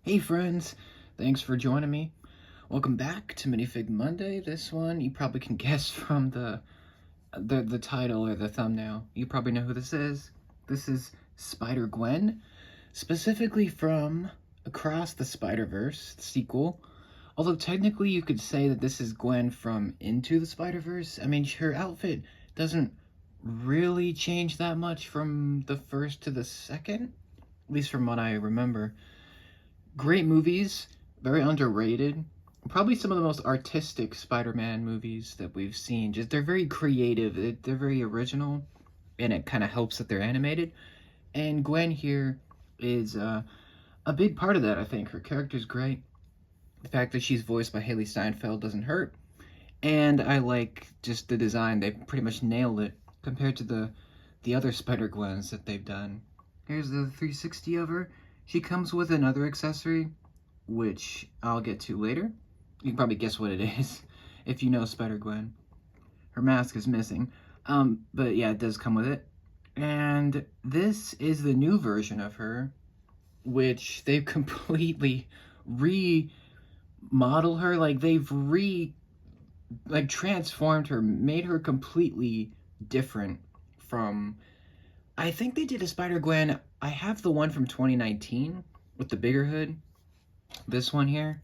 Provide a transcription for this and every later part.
Hey friends, thanks for joining me. Welcome back to Minifig Monday. This one you probably can guess from the title or the thumbnail. You probably know who this is. This is Spider-Gwen, specifically from Across the Spider-Verse sequel. Although technically you could say that this is Gwen from Into the Spider-Verse. I mean, her outfit doesn't really change that much from the first to the second, at least from what I remember. Great movies, very underrated. Probably some of the most artistic Spider-Man movies that we've seen. Just they're very creative, they're very original, and it kind of helps that they're animated. And Gwen here is a big part of that, I think. Her character's great. The fact that she's voiced by Haley Steinfeld doesn't hurt. And I like just the design. They pretty much nailed it compared to the other Spider-Gwens that they've done. Here's the 360 of her. She comes with another accessory, which I'll get to later. You can probably guess what it is if you know Spider-Gwen. Her mask is missing. But yeah, it does come with it. And this is the new version of her, which they've completely remodeled her. Like, they've transformed her, made her completely different from... I think they did a Spider-Gwen. I have the one from 2019 with the bigger hood. This one here,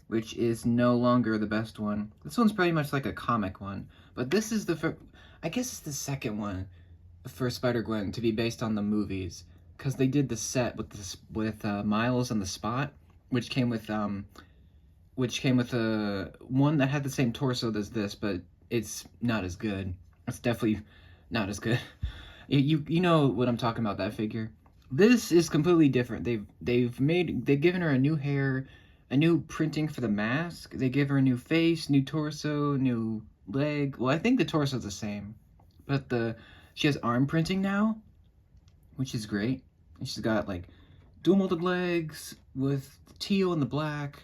which is no longer the best one. This one's pretty much like a comic one. But this is I guess it's the second one for Spider-Gwen to be based on the movies. Because they did the set with Miles on the Spot, which came with a one that had the same torso as this, but it's not as good. It's definitely not as good. You know what I'm talking about, that figure. This is completely different. They've given her a new hair, a new printing for the mask. They give her a new face, new torso, new leg. Well, I think the torso's the same, but she has arm printing now, which is great. And she's got like dual molded legs with the teal and the black,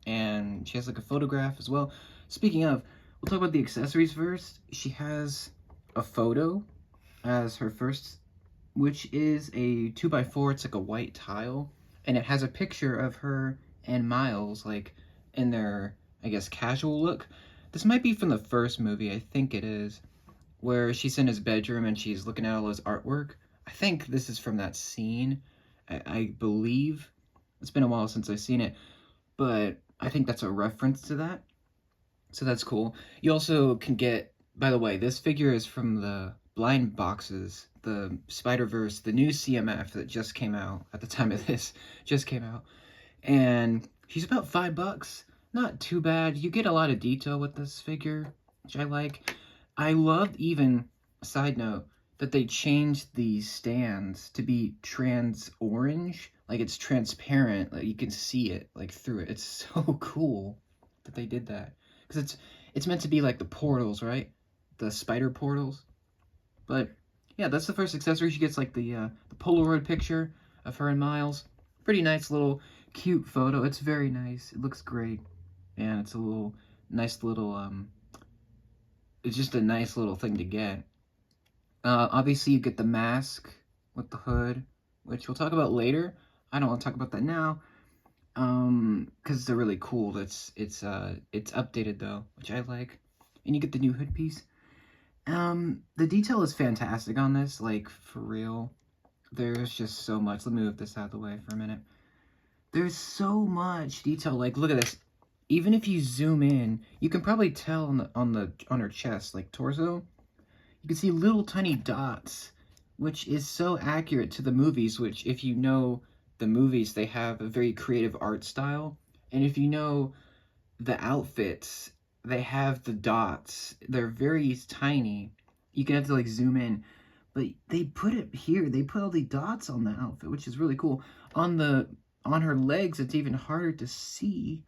and she has like a photograph as well. Speaking of, we'll talk about the accessories first. She has a photo as her first, which is a 2x4. It's like a white tile, and it has a picture of her and Miles, like, in their, I guess, casual look. This might be from the first movie, I think it is, where she's in his bedroom and she's looking at all his artwork. I think this is from that scene, I believe. It's been a while since I've seen it, but I think that's a reference to that, so that's cool. You also can get, by the way, this figure is from the blind boxes, the Spider-Verse, the new CMF that just came out at the time of this, just came out. And she's about $5. Not too bad. You get a lot of detail with this figure, which I like. I loved, even, side note, that they changed the stands to be trans orange. Like, it's transparent. Like, you can see it, like, through it. It's so cool that they did that. Because it's meant to be like the portals, right? The spider portals. But yeah, that's the first accessory. She gets like the Polaroid picture of her and Miles. Pretty nice little cute photo. It's very nice. It looks great. And it's a nice little, it's just a nice little thing to get. Obviously you get the mask with the hood, which we'll talk about later. I don't want to talk about that now. Because they're really cool. It's updated though, which I like. And you get the new hood piece. The detail is fantastic on this, like, for real. There's just so much. Let me move this out of the way for a minute. There's so much detail. Like, look at this. Even if you zoom in, you can probably tell on her chest, like torso, you can see little tiny dots, which is so accurate to the movies, which, if you know the movies, they have a very creative art style. And if you know the outfits, they have the dots. They're very tiny. You can have to like zoom in, but they put it here. They put all the dots on the outfit, which is really cool. On her legs, it's even harder to see,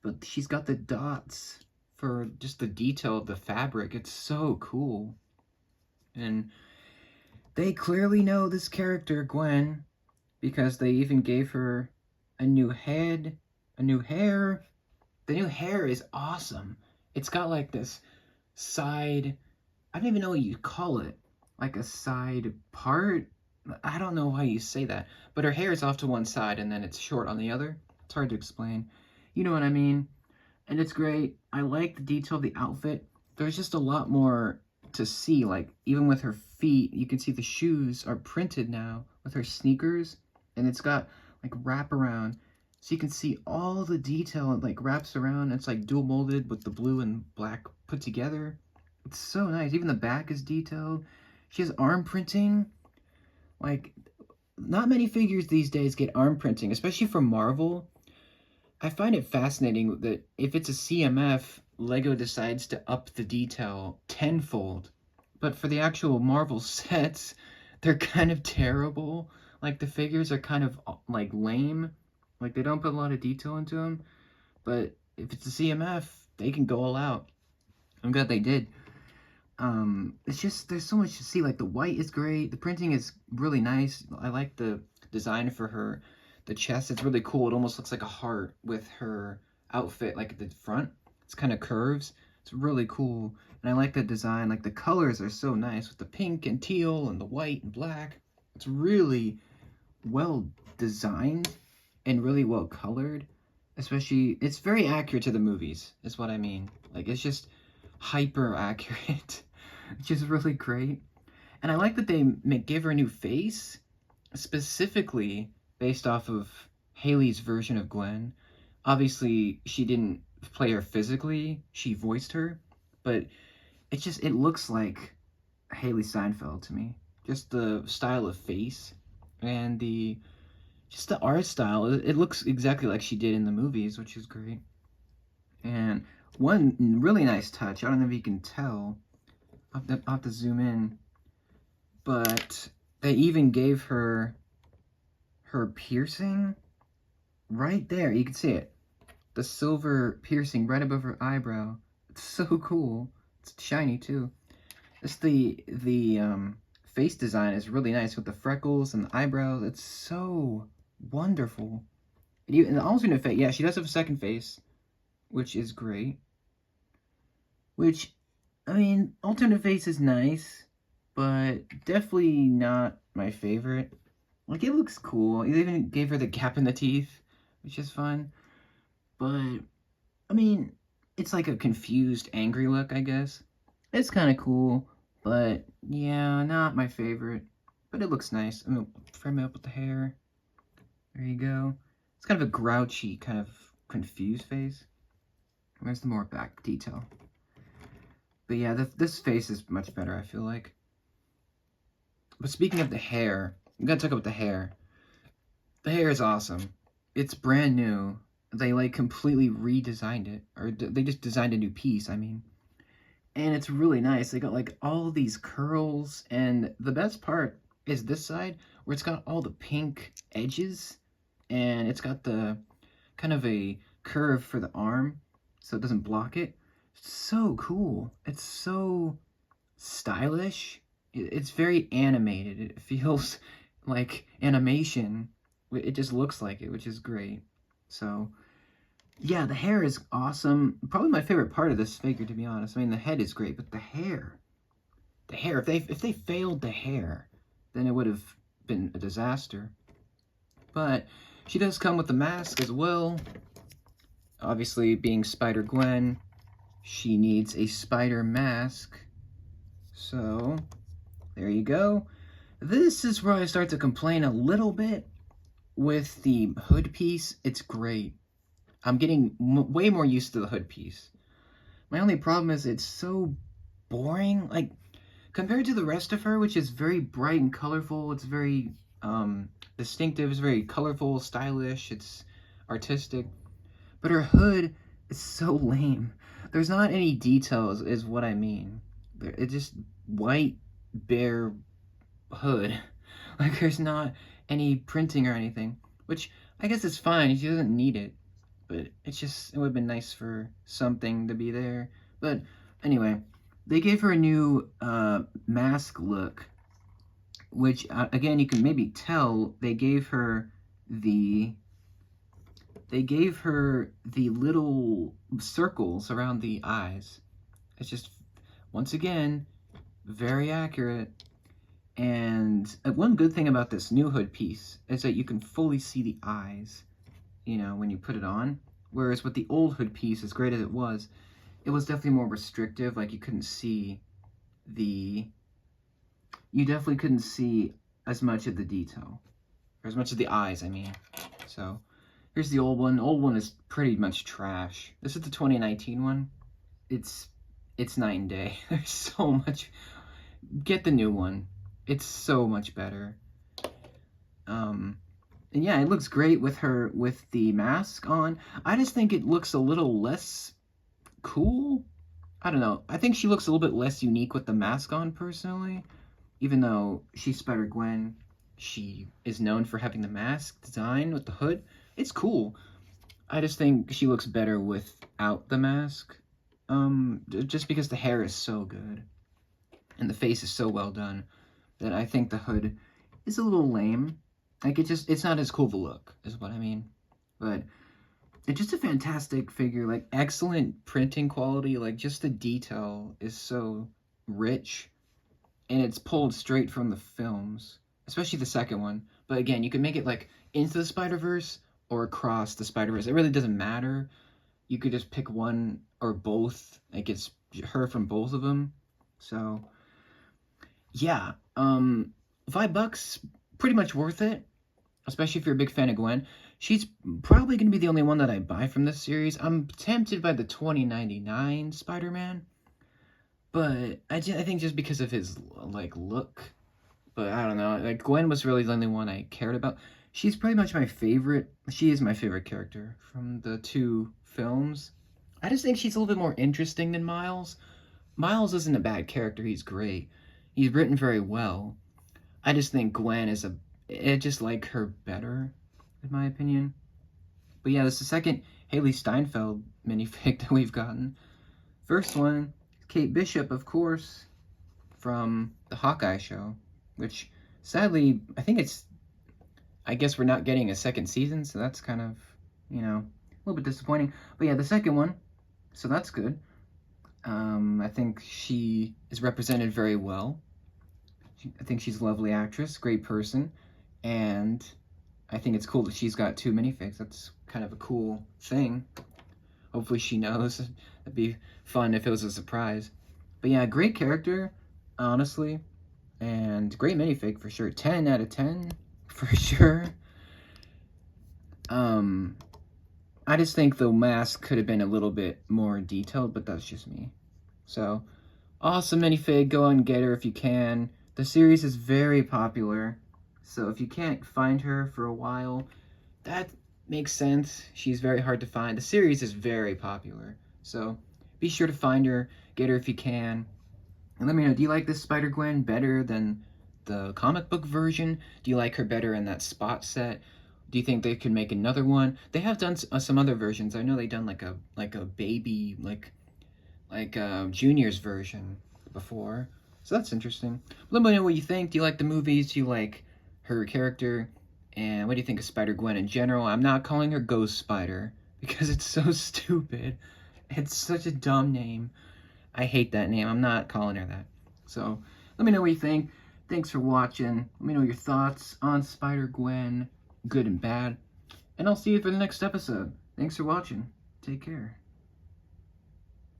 but she's got the dots for just the detail of the fabric. It's so cool. And they clearly know this character, Gwen, because they even gave her a new head, a new hair. The new hair is awesome. It's got like this side, I don't even know what you call it, like a side part. I don't know why you say that, but her hair is off to one side and then it's short on the other. It's hard to explain. You know what I mean? And it's great. I like the detail of the outfit. There's just a lot more to see. Like, even with her feet, you can see the shoes are printed now with her sneakers, and it's got like wraparound. So you can see all the detail. It like wraps around. It's like dual molded with the blue and black put together. It's so nice. Even the back is detailed. She has arm printing. Like, not many figures these days get arm printing, especially from Marvel. I find it fascinating that if it's a CMF, Lego decides to up the detail tenfold. But for the actual Marvel sets, they're kind of terrible. Like, the figures are kind of, like, lame. Like, they don't put a lot of detail into them. But if it's a CMF, they can go all out. I'm glad they did. It's just, there's so much to see. Like, the white is great. The printing is really nice. I like the design for her. The chest, it's really cool. It almost looks like a heart with her outfit, like at the front. It's kind of curves. It's really cool. And I like the design. Like, the colors are so nice with the pink and teal and the white and black. It's really well designed and really well colored. Especially, it's very accurate to the movies, is what I mean. Like, it's just hyper accurate. Which is really great. And I like that they gave her a new face, specifically based off of Haley's version of Gwen. Obviously, she didn't play her physically, she voiced her, but it looks like Haley Steinfeld to me. Just the style of face and just the art style. It looks exactly like she did in the movies, which is great. And one really nice touch, I don't know if you can tell, I'll have to zoom in, but they even gave her piercing right there. You can see it. The silver piercing right above her eyebrow. It's so cool. It's shiny too. It's the face design is really nice with the freckles and the eyebrows. It's so wonderful. And the alternate face, yeah, she does have a second face, which is great. Which, I mean, alternate face is nice, but definitely not my favorite. Like, it looks cool. They even gave her the gap in the teeth, which is fun. But, I mean, it's like a confused, angry look, I guess. It's kind of cool, but, yeah, not my favorite. But it looks nice. I'm going to frame it up with the hair. There you go. It's kind of a grouchy, kind of confused face. Where's the more back detail? But yeah, this face is much better, I feel like. But speaking of the hair, I'm gonna talk about the hair. The hair is awesome. It's brand new. They like completely redesigned it, or they just designed a new piece, I mean. And it's really nice. They got like all these curls, and the best part is this side where it's got all the pink edges, and it's got the kind of a curve for the arm so it doesn't block it. It's so cool. It's so stylish. It's very animated. It feels like animation. It just looks like it, which is great. So, yeah, the hair is awesome. Probably my favorite part of this figure, to be honest. I mean, the head is great, but the hair, if they failed the hair, then it would have been a disaster. But she does come with the mask as well. Obviously, being Spider-Gwen, she needs a spider mask. So, there you go. This is where I start to complain a little bit with the hood piece. It's great. I'm getting way more used to the hood piece. My only problem is it's so boring. Like, compared to the rest of her, which is very bright and colorful, it's very distinctive, it's very colorful, stylish, it's artistic. But her hood is so lame. There's not any details, is what I mean. It's just white, bare hood. Like, there's not any printing or anything, which I guess is fine. She doesn't need it, but it would have been nice for something to be there. But anyway, they gave her a new mask look, which again, you can maybe tell they gave her the little circles around the eyes. It's just, once again, very accurate. And one good thing about this new hood piece is that you can fully see the eyes, you know, when you put it on. Whereas with the old hood piece, as great as it was definitely more restrictive. Like, you definitely couldn't see as much of the detail, or as much of the eyes, I mean. So, here's the old one. The old one is pretty much trash. This is the 2019 one. It's night and day. There's so much. Get the new one. It's so much better. And yeah, it looks great with the mask on. I just think it looks a little less cool. I don't know. I think she looks a little bit less unique with the mask on, personally. Even though she's Spider-Gwen, she is known for having the mask design with the hood. It's cool. I just think she looks better without the mask. Just because the hair is so good. And the face is so well done that I think the hood is a little lame. Like, it's not as cool of a look, is what I mean. But it's just a fantastic figure. Like, excellent printing quality. Like, just the detail is so rich. And it's pulled straight from the films. Especially the second one. But again, you can make it, like, into the Spider-Verse or across the Spider-Verse. It really doesn't matter. You could just pick one or both. Like, it's her from both of them. So, yeah. $5, pretty much worth it. Especially if you're a big fan of Gwen. She's probably going to be the only one that I buy from this series. I'm tempted by the 2099 Spider-Man. But I think just because of his, like, look. But I don't know. Like, Gwen was really the only one I cared about. She's pretty much my favorite. She is my favorite character from the two films. I just think she's a little bit more interesting than Miles. Miles isn't a bad character. He's great. He's written very well. I just think Gwen is I just like her better, in my opinion. But yeah, this is the second Haley Steinfeld minifig that we've gotten. First one, Kate Bishop, of course, from the Hawkeye show, which, sadly, I guess we're not getting a second season, so that's kind of, you know, a little bit disappointing. But yeah, the second one, so that's good. I think she is represented very well. I think she's a lovely actress, great person, and I think it's cool that she's got two minifigs. That's kind of a cool thing. Hopefully she knows. It'd be fun if it was a surprise. But yeah, great character, honestly, and great minifig for sure. 10 out of 10 for sure. I just think the mask could have been a little bit more detailed, but that's just me. So, awesome minifig. Go and get her if you can. The series is very popular, so if you can't find her for a while, that makes sense. She's very hard to find. The series is very popular, so be sure to find her, get her if you can. And let me know, do you like this Spider-Gwen better than the comic book version? Do you like her better in that Spot set? Do you think they could make another one? They have done some other versions. I know they've done like a baby, like Junior's version before. So that's interesting. Let me know what you think. Do you like the movies? Do you like her character? And what do you think of Spider-Gwen in general? I'm not calling her Ghost Spider because it's so stupid. It's such a dumb name. I hate that name. I'm not calling her that. So let me know what you think. Thanks for watching. Let me know your thoughts on Spider-Gwen, good and bad. And I'll see you for the next episode. Thanks for watching. Take care.